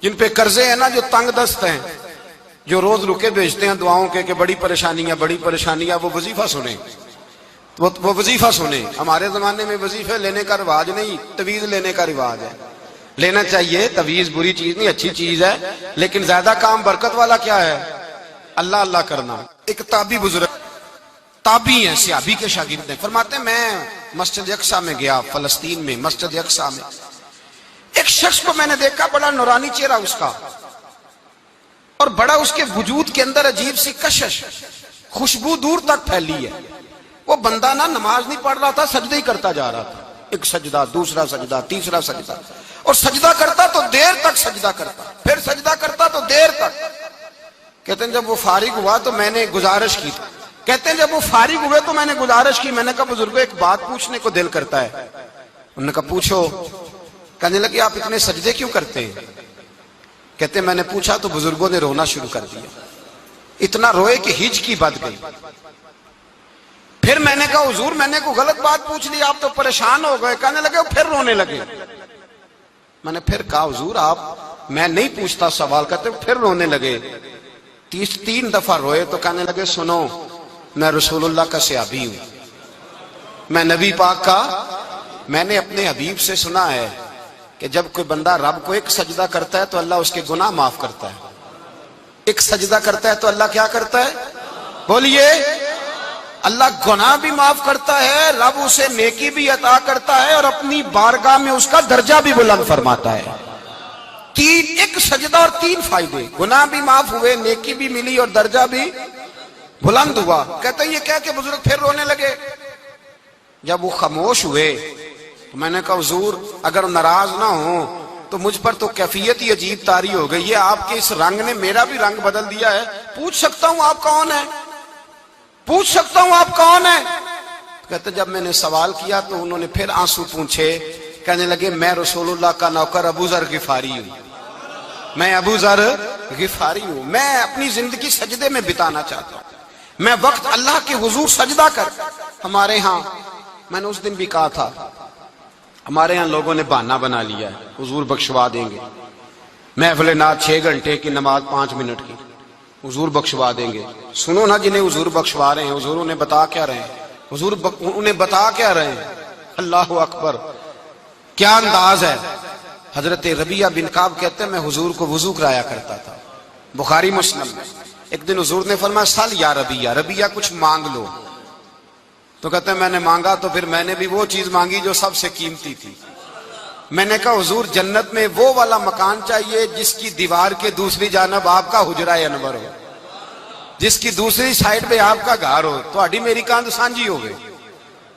جن پہ قرضے ہیں نا، جو تنگ دست ہیں، جو روز رکے بھیجتے ہیں دعاؤں کے کہ بڑی پریشانیاں، وہ وظیفہ سنیں، وہ وظیفہ سنیں۔ ہمارے زمانے میں وظیفے لینے کا رواج نہیں، تویز لینے کا رواج ہے۔ لینا چاہیے، تویز بری چیز نہیں، اچھی چیز ہے، لیکن زیادہ کام برکت والا کیا ہے؟ اللہ اللہ کرنا۔ ایک تابعی بزرگ، تابعی ہیں، صحابی کے شاگرد ہیں، فرماتے ہیں میں مسجد اقصی میں گیا، فلسطین میں مسجد اقصی میں، ایک شخص کو میں نے دیکھا، بڑا نورانی چہرہ اس کا، اور بڑا اس کے وجود کے اندر عجیب سی کشش، خوشبو دور تک پھیلی ہے۔ وہ بندہ نا نماز نہیں پڑھ رہا تھا، سجدے ہی کرتا جا رہا تھا، ایک سجدہ، دوسرا سجدہ، تیسرا سجدہ، اور سجدہ کرتا تو دیر تک سجدہ کرتا، پھر سجدہ کرتا تو دیر تک۔ کہتے ہیں جب وہ فارغ ہوا تو میں نے گزارش کی، کہتے ہیں جب وہ فارغ ہوئے تو میں نے گزارش کی، میں نے کہا بزرگوں ایک بات پوچھنے کو دل کرتا ہے۔ انہوں نے کہا پوچھو۔ کہنے لگے آپ اتنے سجدے کیوں کرتے ہیں؟ کہتے ہیں میں نے پوچھا تو بزرگوں نے رونا شروع کر دیا، اتنا روئے کہ ہج کی بد گئی۔ پھر میں نے کہا حضور میں نے کوئی غلط بات پوچھ لی، آپ تو پریشان ہو گئے۔ کہنے لگے پھر رونے لگے۔ میں نے پھر کہا حضور آپ، میں نہیں پوچھتا سوال، کرتے پھر رونے لگے، 3 دفعہ روئے تو کہنے لگے سنو میں رسول اللہ کا صحابی ہوں، میں نبی پاک کا، میں نے اپنے حبیب سے سنا ہے کہ جب کوئی بندہ رب کو ایک سجدہ کرتا ہے تو اللہ اس کے گناہ معاف کرتا ہے، ایک سجدہ کرتا ہے تو اللہ کیا کرتا ہے؟ بولیے، اللہ گناہ بھی معاف کرتا ہے، رب اسے نیکی بھی عطا کرتا ہے، اور اپنی بارگاہ میں اس کا درجہ بھی بلند فرماتا ہے۔ ایک سجدہ اور 3 فائدے، گناہ بھی معاف ہوئے، نیکی بھی ملی، اور درجہ بھی بلند ہوا۔ کہتے ہیں یہ کہہ کے بزرگ پھر رونے لگے۔ جب وہ خاموش ہوئے تو میں نے کہا حضور اگر ناراض نہ ہوں تو مجھ پر تو کیفیت ہی عجیب طاری ہو گئی ہے، آپ کے اس رنگ نے میرا بھی رنگ بدل دیا ہے، پوچھ سکتا ہوں آپ کون ہیں؟ پوچھ سکتا ہوں آپ کون ہیں؟ کہتے جب میں نے سوال کیا تو انہوں نے پھر آنسو پونچھے، کہنے لگے میں رسول اللہ کا نوکر ابو ذر غفاری ہوں، میں ابو ذر غفاری ہوں، میں اپنی زندگی سجدے میں بتانا چاہتا ہوں، میں وقت اللہ کے حضور سجدہ کر۔ ہمارے ہاں میں نے اس دن بھی کہا تھا، ہمارے ہاں لوگوں نے بہانہ بنا لیا ہے حضور بخشوا دیں گے، محفل نعت 6 گھنٹے کی، نماز 5 منٹ کی، حضور بخشوا دیں گے۔ سنو نا جنہیں حضور بخشوا رہے ہیں، حضور انہیں بتا کیا رہے ہیں؟ حضور انہیں بتا کیا رہے ہیں؟ اللہ اکبر، کیا انداز ہے۔ حضرت ربیہ بن کعب کہتے ہیں میں حضور کو وضو کرایا کرتا تھا، بخاری مسلم میں۔ ایک دن حضور نے فرمایا سل یا ربیہ، ربیہ کچھ مانگ لو، تو کہتے ہیں میں نے مانگا تو پھر میں نے بھی وہ چیز مانگی جو سب سے قیمتی تھی۔ میں نے کہا حضور جنت میں وہ والا مکان چاہیے جس کی دیوار کے دوسری جانب آپ کا حجرہ انور ہو، جس کی دوسری سائڈ پہ آپ کا گھر ہو، تو اڈی میری کاند سانجی ہو گئی،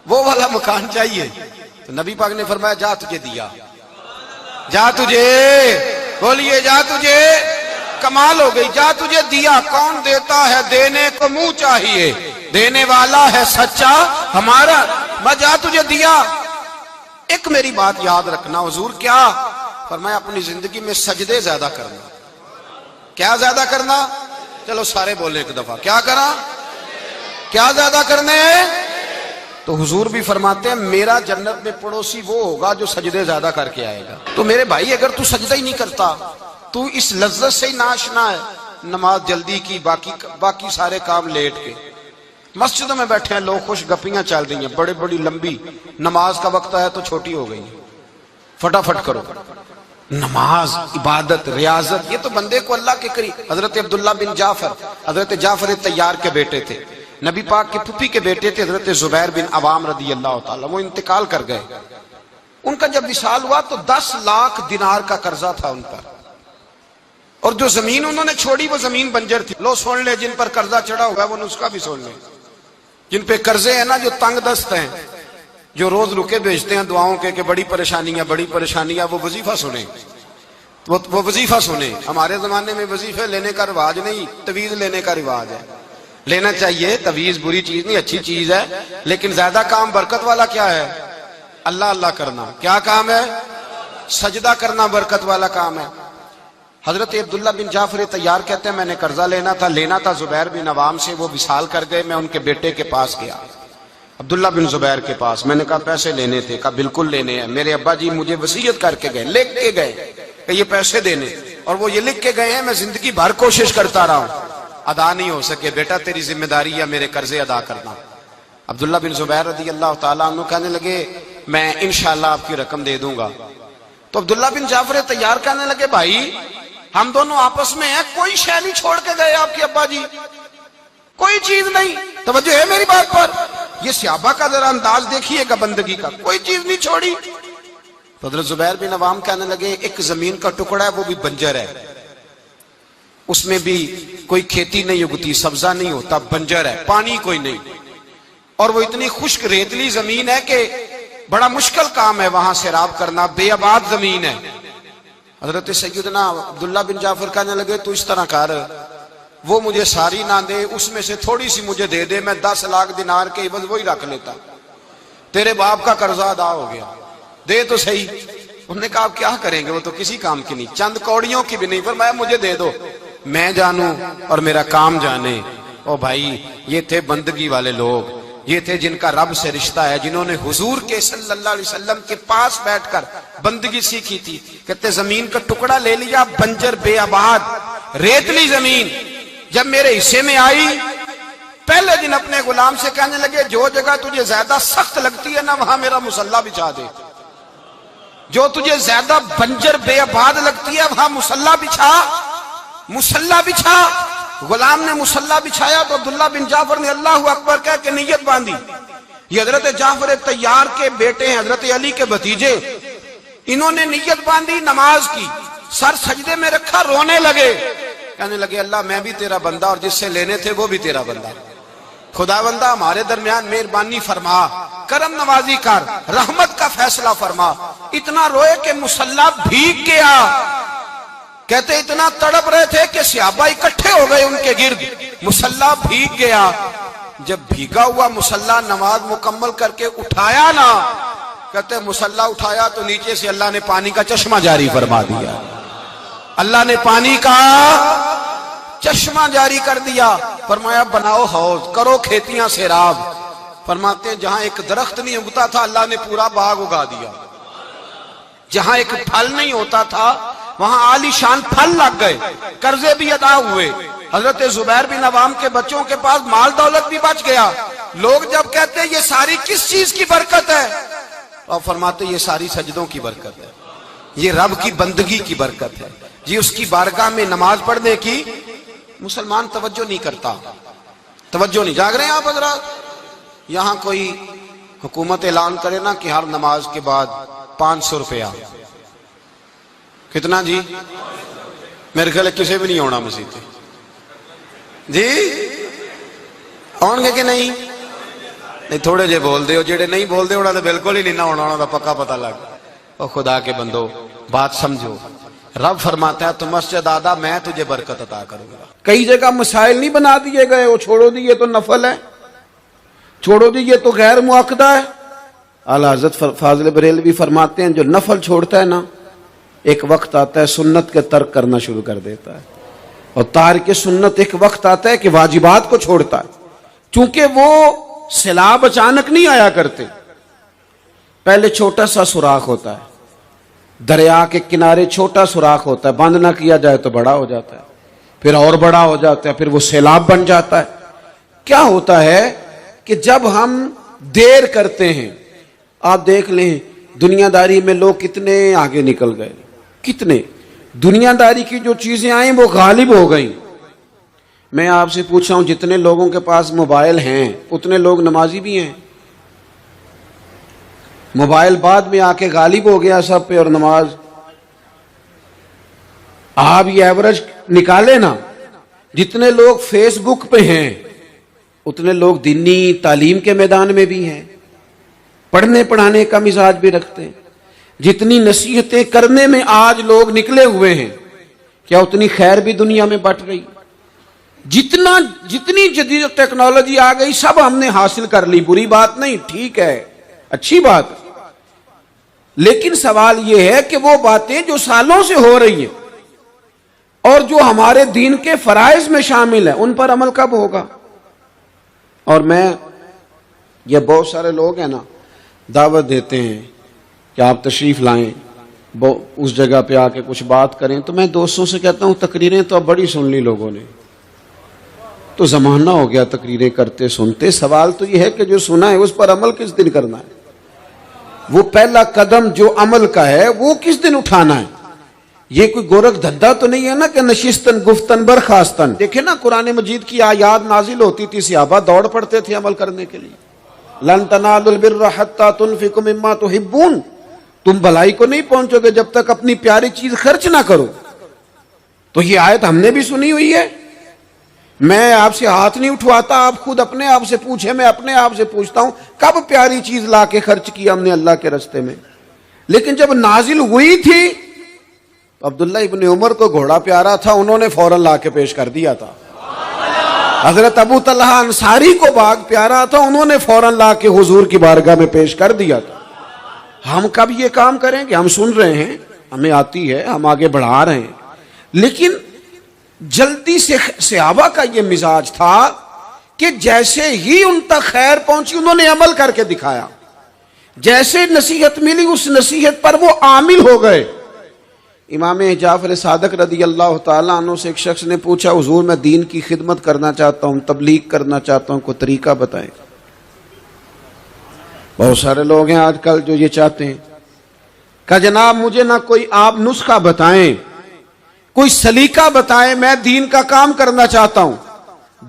وہ والا مکان چاہیے۔ تو نبی پاک نے فرمایا جا تجھے دیا، جا تجھے، بولیے جا تجھے، کمال ہو گئی، جا تجھے دیا۔ کون دیتا ہے؟ دینے کو منہ چاہیے، دینے والا ہے سچا ہمارا، میں جا تجھے دیا۔ ایک میری بات یاد رکھنا، حضور کیا فرمایا؟ اپنی زندگی میں سجدے زیادہ کرنا۔ کیا زیادہ کرنا؟ چلو سارے بولے ایک دفعہ، کیا کرا؟ کیا زیادہ کرنے ہیں؟ تو حضور بھی فرماتے ہیں میرا جنت میں پڑوسی وہ ہوگا جو سجدے زیادہ کر کے آئے گا۔ تو میرے بھائی اگر تو سجدہ ہی نہیں کرتا، تو اس لذت سے ہی ناشنا ہے، نماز جلدی کی، باقی سارے کام لیٹ کے، مسجدوں میں بیٹھے ہیں لوگ، خوش گپیاں چل رہی ہیں، بڑی بڑی لمبی، نماز کا وقت ہے تو چھوٹی ہو گئی، فٹافٹ کرو۔ نماز، عبادت، ریاضت، یہ تو بندے کو اللہ کے قریب۔ حضرت عبداللہ بن جعفر، حضرت جعفر طیار کے بیٹے تھے، نبی پاک کی پھوپھی کے بیٹے تھے، حضرت زبیر بن عوام رضی اللہ تعالیٰ، وہ انتقال کر گئے۔ ان کا جب وصال ہوا تو 10 لاکھ دینار کا قرضہ تھا ان پر، اور جو زمین انہوں نے چھوڑی وہ زمین بنجر تھی۔ لو سن لے، جن پر قرضہ چڑھا ہوگا وہ نسخہ بھی سن لے۔ جن پہ قرضے ہیں نا، جو تنگ دست ہیں، جو روز رکے بھیجتے ہیں دعاؤں کے کہ بڑی پریشانیاں، وہ وظیفہ سنیں، وہ وظیفہ سنیں۔ ہمارے زمانے میں وظیفے لینے کا رواج نہیں، تویز لینے کا رواج ہے۔ لینا چاہیے، تویز بری چیز نہیں، اچھی چیز ہے، لیکن زیادہ کام برکت والا کیا ہے؟ اللہ اللہ کرنا۔ کیا کام ہے؟ سجدہ کرنا برکت والا کام ہے۔ حضرت عبداللہ بن جعفر طیار کہتے ہیں میں نے قرضہ لینا تھا زبیر بن عوام سے، وہ وصال کر گئے، میں ان کے بیٹے کے پاس گیا، عبداللہ بن زبیر کے پاس۔ میں نے کہا پیسے لینے تھے، کہا بالکل لینے ہیں، میرے ابا جی مجھے وصیت کر کے گئے، لکھ کے گئے کہ یہ پیسے دینے۔ اور وہ یہ لکھ کے گئے ہیں میں زندگی بھر کوشش کرتا رہا ہوں, ادا نہیں ہو سکے. بیٹا تیری ذمہ داری ہے میرے قرضے ادا کرنا. عبداللہ بن زبیر رضی اللہ تعالیٰ عنہ کہنے لگے میں انشاءاللہ آپ کی رقم دے دوں گا. تو عبداللہ بن جعفر طیار کہنے لگے بھائی ہم دونوں آپس میں ہیں, کوئی شے نہیں چھوڑ کے گئے آپ کے ابا جی, کوئی چیز نہیں. توجہ ہے میری بات پر؟ یہ صحابہ کا ذرا انداز دیکھیے گا بندگی کا, کوئی چیز نہیں چھوڑی. تو حضرت زبیر بن عوام کہنے لگے ایک زمین کا ٹکڑا ہے وہ بھی بنجر ہے, اس میں بھی کوئی کھیتی نہیں اگتی, سبزہ نہیں ہوتا, بنجر ہے, پانی کوئی نہیں, اور وہ اتنی خشک ریتلی زمین ہے کہ بڑا مشکل کام ہے وہاں سیراب کرنا, بے آباد زمین ہے. حضرت سیدنا عبداللہ بن جعفر کہنے لگے تو اس طرح کر, وہ مجھے ساری نہ دے, اس میں سے تھوڑی سی مجھے دے دے, میں 10 لاکھ دینار کے عوض وہی رکھ لیتا, تیرے باپ کا قرضہ ادا ہو گیا, دے تو صحیح. انہوں نے کہا آپ کیا کریں گے, وہ تو کسی کام کی نہیں, چند کوڑیوں کی بھی نہیں, فرمایا مجھے دے دو, میں جانوں اور میرا کام جانے. او بھائی یہ تھے بندگی والے لوگ, یہ تھے جن کا رب سے رشتہ ہے, جنہوں نے حضور کے صلی اللہ علیہ وسلم کے پاس بیٹھ کر بندگی سیکھی تھی. کہتے زمین کا ٹکڑا لے لیا, بنجر بے آباد ریتلی زمین, جب میرے حصے میں آئی پہلے دن اپنے غلام سے کہنے لگے جو جگہ تجھے زیادہ سخت لگتی ہے نا وہاں میرا مصلی بچھا دے, جو تجھے زیادہ بنجر بے آباد لگتی ہے وہاں مصلی بچھا, مصلی بچھا. غلام نے مصلی بچھایا تو عبداللہ بن جعفر نے اللہ اکبر کہہ کے نیت باندھی. یہ حضرت جعفر طیار کے بیٹے ہیں, حضرت علی کے بھتیجے, انہوں نے نیت باندھی, نماز کی, سر سجدے میں رکھا, رونے لگے, کہنے لگے اللہ میں بھی تیرا بندہ اور جس سے لینے تھے وہ بھی تیرا بندہ, خدا بندہ ہمارے درمیان مہربانی فرما, کرم نوازی کر, رحمت کا فیصلہ فرما. اتنا روئے کہ مصلی بھیگ گیا. کہتے اتنا تڑپ رہے تھے کہ صحابہ اکٹھے ہو گئے ان کے گرد, مصلی بھیگ گیا. جب بھیگا ہوا مصلی نماز مکمل کر کے اٹھایا نا, کہتے مصلی اٹھایا تو نیچے سے اللہ نے پانی کا چشمہ جاری فرما دیا, اللہ نے پانی کا چشمہ جاری کر دیا. فرمایا بناؤ حوض, کرو کھیتیاں سیراب. فرماتے ہیں جہاں ایک درخت نہیں اگتا تھا اللہ نے پورا باغ اگا دیا, جہاں ایک پھل نہیں ہوتا تھا وہاں عالی شان پھل لگ گئے, قرضے بھی ادا ہوئے. حضرت زبیر بن عوام کے بچوں کے پاس مال دولت بھی بچ گیا. لوگ جب کہتے ہیں یہ ساری کس چیز کی برکت ہے, اور فرماتے یہ ساری سجدوں کی برکت ہے, یہ رب کی بندگی کی برکت ہے. جی اس کی بارگاہ میں نماز پڑھنے کی مسلمان توجہ نہیں کرتا, توجہ نہیں. جاگ رہے ہیں آپ حضرات؟ یہاں کوئی حکومت اعلان کرے نا کہ ہر نماز کے بعد 500 روپیہ, کتنا جی؟ میرے خیال کسی بھی نہیں ہونا مسیح جی, آن گے کہ نہیں؟ نہیں تھوڑے جے بول دے ہو, جڑے نہیں بول دے ہونا تو بالکل ہی نہیں نہ ہونا, ہونا پکا پتہ لگ. اور خدا کے بندو بات سمجھو, رب فرماتا ہے تو مسجد آدھا میں تجھے برکت عطا کروں گا. کئی جگہ مسائل نہیں بنا دیے گئے, وہ چھوڑو دیے تو نفل ہے, چھوڑو دیے تو غیر معقدہ ہے. اعلیٰ حضرت فاضل بریلوی فرماتے ہیں جو نفل چھوڑتا ہے نا ایک وقت آتا ہے سنت کے ترک کرنا شروع کر دیتا ہے, اور تارک سنت ایک وقت آتا ہے کہ واجبات کو چھوڑتا ہے. چونکہ وہ سیلاب اچانک نہیں آیا کرتے, پہلے چھوٹا سا سوراخ ہوتا ہے, دریا کے کنارے چھوٹا سوراخ ہوتا ہے, بند نہ کیا جائے تو بڑا ہو جاتا ہے, پھر اور بڑا ہو جاتا ہے, پھر وہ سیلاب بن جاتا ہے. کیا ہوتا ہے کہ جب ہم دیر کرتے ہیں, آپ دیکھ لیں دنیا داری میں لوگ کتنے آگے نکل گئے, کتنے دنیا داری کی جو چیزیں آئیں وہ غالب ہو گئیں. میں آپ سے پوچھا ہوں جتنے لوگوں کے پاس موبائل ہیں اتنے لوگ نمازی بھی ہیں؟ موبائل بعد میں آ کے غالب ہو گیا سب پہ, اور نماز آپ یہ ایوریج نکالے نا, جتنے لوگ فیس بک پہ ہیں اتنے لوگ دینی تعلیم کے میدان میں بھی ہیں, پڑھنے پڑھانے کا مزاج بھی رکھتے ہیں. جتنی نصیحتیں کرنے میں آج لوگ نکلے ہوئے ہیں, کیا اتنی خیر بھی دنیا میں بٹ رہی؟ جتنی جدید ٹیکنالوجی آ گئی سب ہم نے حاصل کر لی, بری بات نہیں, ٹھیک ہے, اچھی بات. لیکن سوال یہ ہے کہ وہ باتیں جو سالوں سے ہو رہی ہیں اور جو ہمارے دین کے فرائض میں شامل ہیں ان پر عمل کب ہوگا؟ اور یہ بہت سارے لوگ ہیں نا دعوت دیتے ہیں کہ آپ تشریف لائیں, اس جگہ پہ آ کے کچھ بات کریں تو میں دوستوں سے کہتا ہوں تقریریں تو اب بڑی سن لی لوگوں نے، تو زمانہ ہو گیا تقریریں کرتے سنتے، سوال تو یہ ہے کہ جو سنا ہے اس پر عمل کس دن کرنا ہے، وہ پہلا قدم جو عمل کا ہے وہ کس دن اٹھانا ہے۔ یہ کوئی گورکھ دھندا تو نہیں ہے نا کہ نشستن گفتن برخاستن۔ دیکھیں نا قرآن مجید کی آیات نازل ہوتی تھی، صحابہ دوڑ پڑتے تھے عمل کرنے کے لیے۔ لن تنالوا البر حتى تنفقوا مما تحبون، تم بھلائی کو نہیں پہنچو گے جب تک اپنی پیاری چیز خرچ نہ کرو۔ تو یہ آیت ہم نے بھی سنی ہوئی ہے، میں آپ سے ہاتھ نہیں اٹھواتا، آپ خود اپنے آپ سے پوچھیں، میں اپنے آپ سے پوچھتا ہوں کب پیاری چیز لا کے خرچ کیا ہم نے اللہ کے راستے میں۔ لیکن جب نازل ہوئی تھی عبداللہ ابن عمر کو گھوڑا پیارا تھا، انہوں نے فوراً لا کے پیش کر دیا تھا۔ حضرت ابو طلحہ انصاری کو باغ پیارا تھا، انہوں نے فوراً لا کے حضور کی بارگاہ میں پیش کر دیا تھا۔ ہم کب یہ کام کریں گے؟ ہم سن رہے ہیں، ہمیں آتی ہے، ہم آگے بڑھا رہے ہیں، لیکن جلدی سے صحابہ کا یہ مزاج تھا کہ جیسے ہی ان تک خیر پہنچی انہوں نے عمل کر کے دکھایا، جیسے نصیحت ملی اس نصیحت پر وہ عامل ہو گئے۔ امام جعفر صادق رضی اللہ تعالیٰ عنہ سے ایک شخص نے پوچھا حضور میں دین کی خدمت کرنا چاہتا ہوں، تبلیغ کرنا چاہتا ہوں، کوئی طریقہ بتائیں۔ بہت سارے لوگ ہیں آج کل جو یہ چاہتے ہیں، کہا جناب مجھے نہ کوئی آپ نسخہ بتائیں، کوئی سلیقہ بتائیں، میں دین کا کام کرنا چاہتا ہوں،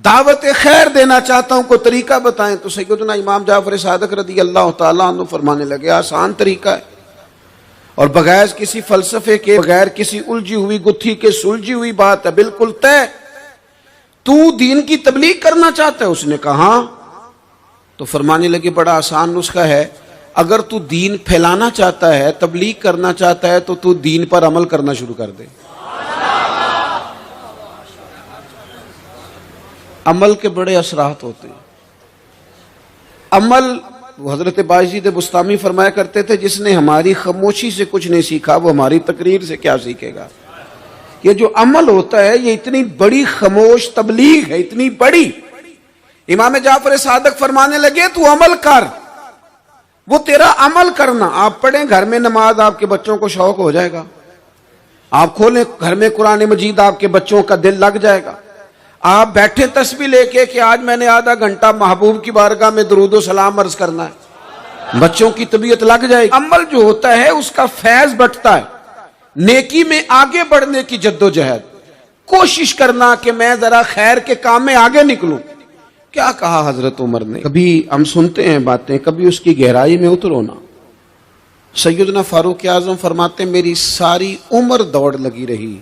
دعوت خیر دینا چاہتا ہوں، کوئی طریقہ بتائیں۔ تو سیدنا امام جعفر صادق رضی اللہ تعالیٰ عنہ فرمانے لگے آسان طریقہ ہے، اور بغیر کسی فلسفے کے، بغیر کسی الجھی ہوئی گتھی کے سلجھی ہوئی بات ہے، بالکل طے۔ تو دین کی تبلیغ کرنا چاہتا ہے؟ اس نے کہا ہاں۔ تو فرمانے لگے بڑا آسان نسخہ ہے، اگر تو دین پھیلانا چاہتا ہے، تبلیغ کرنا چاہتا ہے، تو تو دین پر عمل کرنا شروع کر دے۔ عمل کے بڑے اثرات ہوتے ہیں۔ عمل، حضرت باجید بستامی فرمایا کرتے تھے جس نے ہماری خاموشی سے کچھ نہیں سیکھا وہ ہماری تقریر سے کیا سیکھے گا۔ یہ جو عمل ہوتا ہے یہ اتنی بڑی خاموش تبلیغ ہے، اتنی بڑی۔ امام جعفر صادق فرمانے لگے تو عمل کر، وہ تیرا عمل کرنا۔ آپ پڑھیں گھر میں نماز، آپ کے بچوں کو شوق ہو جائے گا۔ آپ کھولیں گھر میں قرآن مجید، آپ کے بچوں کا دل لگ جائے گا۔ آپ بیٹھے تسبیح لے کے کہ آج میں نے آدھا گھنٹہ محبوب کی بارگاہ میں درود و سلام عرض کرنا ہے، بچوں کی طبیعت لگ جائے گی۔ عمل جو ہوتا ہے اس کا فیض بٹتا ہے، نیکی میں آگے بڑھنے کی جدوجہد، کوشش کرنا کہ میں ذرا خیر کے کام میں آگے نکلوں۔ کیا کہا حضرت عمر نے؟ کبھی ہم سنتے ہیں باتیں، کبھی اس کی گہرائی میں اترو نا۔ سیدنا فاروق اعظم فرماتے میری ساری عمر دوڑ لگی رہی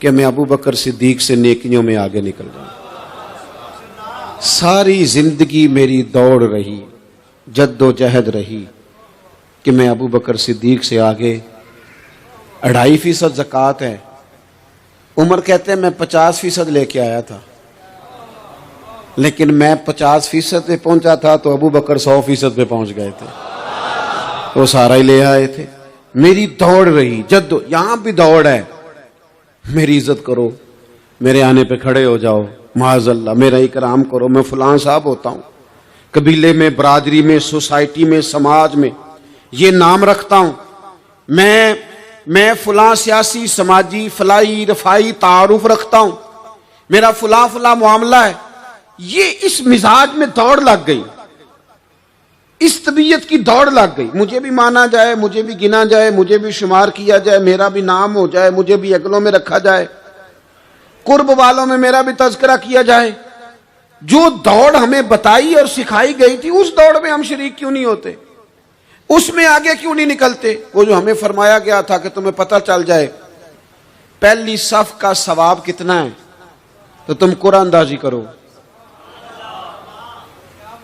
کہ میں ابو بکر صدیق سے نیکیوں میں آگے نکل جاؤں۔ ساری زندگی میری دوڑ رہی، جد و جہد رہی کہ میں ابو بکر صدیق سے آگے۔ 2.5% زکوٰۃ ہے، عمر کہتے ہیں میں 50% لے کے آیا تھا، لیکن میں 50% پہ پہنچا تھا تو ابو بکر 100% پہ پہنچ گئے تھے، وہ سارا ہی لے آئے تھے۔ میری دوڑ رہی، یہاں بھی دوڑ ہے، میری عزت کرو، میرے آنے پہ کھڑے ہو جاؤ، معاذ اللہ میرا اکرام کرو، میں فلاں صاحب ہوتا ہوں، قبیلے میں، برادری میں، سوسائٹی میں، سماج میں یہ نام رکھتا ہوں، میں فلاں سیاسی، سماجی، فلائی، رفائی تعارف رکھتا ہوں، میرا فلاں معاملہ ہے۔ یہ اس مزاج میں دوڑ لگ گئی، اس طبیعت کی دوڑ لگ گئی، مجھے بھی مانا جائے، مجھے بھی گنا جائے، مجھے بھی شمار کیا جائے، میرا بھی نام ہو جائے، مجھے بھی اگلوں میں رکھا جائے، قرب والوں میں میرا بھی تذکرہ کیا جائے۔ جو دوڑ ہمیں بتائی اور سکھائی گئی تھی اس دوڑ میں ہم شریک کیوں نہیں ہوتے؟ اس میں آگے کیوں نہیں نکلتے؟ وہ جو ہمیں فرمایا گیا تھا کہ تمہیں پتہ چل جائے پہلی صف کا ثواب کتنا ہے تو تم قرآن اندازی کرو۔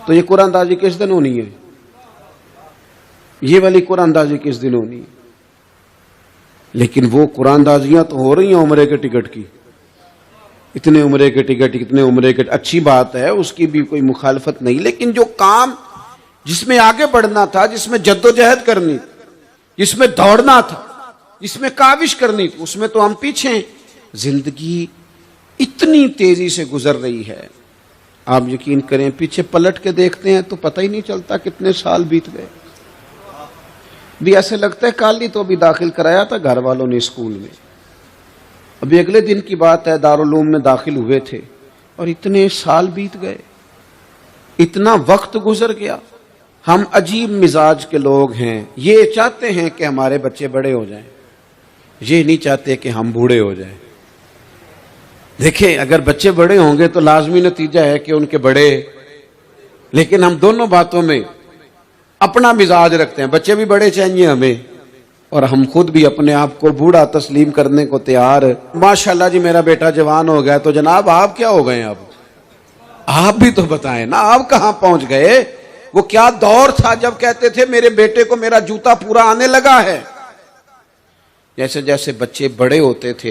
تو یہ قرآن اندازی کس دن ہونی ہے؟ یہ والی قرآن اندازی کس دن ہونی ہے؟ لیکن وہ قرآن اندازیاں تو ہو رہی ہیں عمرے کے ٹکٹ کی، اتنے عمرے کے ٹکٹ، اتنے عمرے کے، اچھی بات ہے، اس کی بھی کوئی مخالفت نہیں، لیکن جو کام جس میں آگے بڑھنا تھا، جس میں جد و جہد کرنی تھی، جس میں دوڑنا تھا، جس میں کاوش کرنی تھی، اس میں تو ہم پیچھے ہیں۔ زندگی اتنی تیزی سے گزر رہی ہے، آپ یقین کریں پیچھے پلٹ کے دیکھتے ہیں تو پتہ ہی نہیں چلتا کتنے سال بیت گئے۔ بھی ایسے لگتا ہے کل ہی تو ابھی داخل کرایا تھا گھر والوں نے اسکول میں. ابھی اگلے دن کی بات ہے، دارالعلوم میں داخل ہوئے تھے اور اتنے سال بیت گئے، اتنا وقت گزر گیا. ہم عجیب مزاج کے لوگ ہیں، یہ چاہتے ہیں کہ ہمارے بچے بڑے ہو جائیں، یہ نہیں چاہتے کہ ہم بوڑھے ہو جائیں. دیکھیں اگر بچے بڑے ہوں گے تو لازمی نتیجہ ہے کہ ان کے بڑے، لیکن ہم دونوں باتوں میں اپنا مزاج رکھتے ہیں. بچے بھی بڑے چاہیے ہمیں اور ہم خود بھی اپنے آپ کو بوڑھا تسلیم کرنے کو تیار. ماشاءاللہ جی میرا بیٹا جوان ہو گیا، تو جناب آپ کیا ہو گئے؟ اب آپ بھی تو بتائیں نا، آپ کہاں پہنچ گئے؟ وہ کیا دور تھا جب کہتے تھے میرے بیٹے کو میرا جوتا پورا آنے لگا ہے. جیسے جیسے بچے بڑے ہوتے تھے